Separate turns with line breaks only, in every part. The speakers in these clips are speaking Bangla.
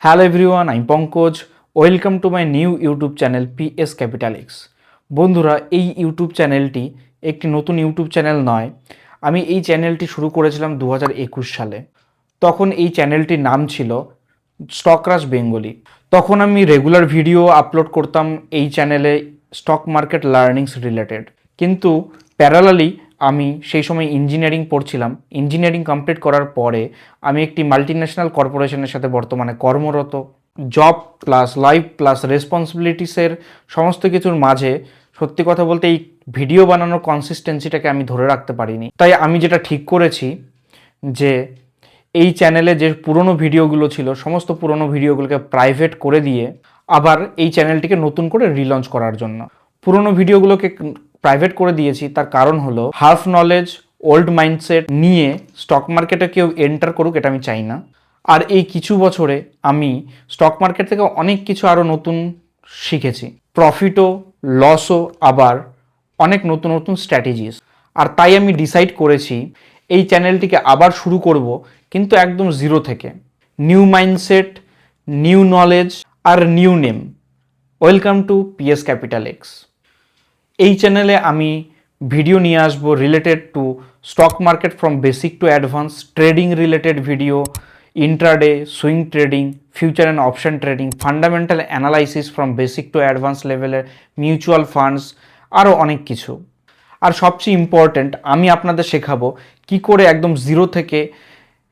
Hello everyone, I'm Pankaj. Welcome to my new YouTube channel PS Capital X. বন্ধুরা, এই ইউটিউব চ্যানেলটি একটি নতুন ইউটিউব চ্যানেল নয়। আমি এই চ্যানেলটি শুরু করেছিলাম 2021 সালে। তখন এই চ্যানেলটির নাম ছিল স্টক রাশ বেঙ্গলি। তখন আমি রেগুলার ভিডিও আপলোড করতাম এই চ্যানেলে স্টক মার্কেট লার্নিংস রিলেটেড। কিন্তু প্যারালালি আমি সেই সময় ইঞ্জিনিয়ারিং পড়ছিলাম। ইঞ্জিনিয়ারিং কমপ্লিট করার পরে আমি একটি মাল্টিন্যাশনাল কর্পোরেশনের সাথে বর্তমানে কর্মরত। জব প্লাস লাইফ প্লাস রেসপন্সিবিলিটিসের সমস্ত কিছুর মাঝে সত্যি কথা বলতে এই ভিডিও বানানোর কনসিস্টেন্সিটাকে আমি ধরে রাখতে পারিনি। তাই আমি যেটা ঠিক করেছি যে এই চ্যানেলে যে পুরনো ভিডিওগুলো ছিল সমস্ত পুরনো ভিডিওগুলোকে প্রাইভেট করে দিয়ে আবার এই চ্যানেলটিকে নতুন করে রিলঞ্চ করার জন্য পুরনো ভিডিওগুলোকে প্রাইভেট করে দিয়েছি। তার কারণ হলো হাফ নলেজ ওল্ড মাইন্ডসেট নিয়ে স্টক মার্কেটে কেউ এন্টার করুক, এটা আমি চাই না। আর এই কিছু বছরে আমি স্টক মার্কেট থেকে অনেক কিছু আরও নতুন শিখেছি, প্রফিটও লসও, আবার অনেক নতুন নতুন স্ট্র্যাটেজিস। আর তাই আমি ডিসাইড করেছি এই চ্যানেলটিকে আবার শুরু করব, কিন্তু একদম জিরো থেকে। নিউ মাইন্ডসেট, নিউ নলেজ আর new name. Welcome to PS capital X. এই চ্যানেলে আমি ভিডিও নিয়ে আসবো related to stock market from basic to advance, trading related video, intraday, swing trading, future and option trading, fundamental analysis from basic to advance লেভেলের, মিউচুয়াল ফান্ডস, আরও অনেক কিছু। আর সবচেয়ে ইম্পর্ট্যান্ট, আমি আপনাদের শেখাবো কি করে একদম জিরো থেকে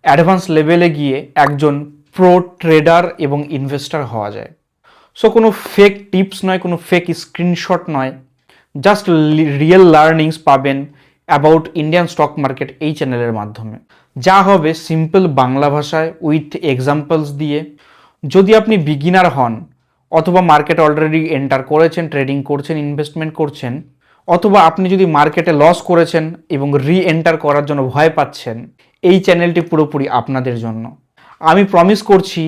অ্যাডভান্স লেভেলে গিয়ে একজন প্রো ট্রেডার এবং ইনভেস্টার হওয়া যায়। সো কোনো ফেক টিপস নয়, কোনো ফেক স্ক্রিনশট নয়, জাস্ট রিয়েল লার্নিংস পাবেন অ্যাবাউট ইন্ডিয়ান স্টক মার্কেট এই চ্যানেলের মাধ্যমে। যা হবে সিম্পল বাংলা ভাষায় উইথ এক্সাম্পলস দিয়ে। যদি আপনি বিগিনার হন অথবা মার্কেট অলরেডি এন্টার করেছেন, ট্রেডিং করছেন, ইনভেস্টমেন্ট করছেন, অথবা আপনি যদি মার্কেটে লস করেছেন এবং রি এন্টার করার জন্য ভয় পাচ্ছেন, এই চ্যানেলটি পুরোপুরি আপনাদের জন্য। আমি প্রমিস করছি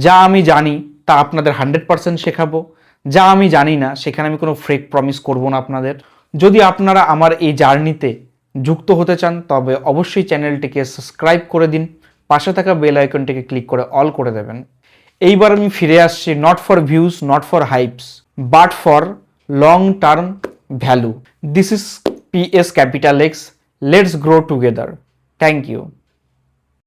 যা আমি জানি তা আপনাদের 100% শেখাবো। যা আমি জানি না সেখানে আমি কোনো ফেক প্রমিস করব না আপনাদের। যদি আপনারা আমার এই জার্নিতে যুক্ত হতে চান তবে অবশ্যই চ্যানেলটিকে সাবস্ক্রাইব করে দিন, পাশে থাকা বেল আইকনটিকে ক্লিক করে অল করে দেবেন। এইবার আমি ফিরে আসছি, not for views, not for hypes, but for long term value. This is PS Capital X. Let's grow together. Thank you.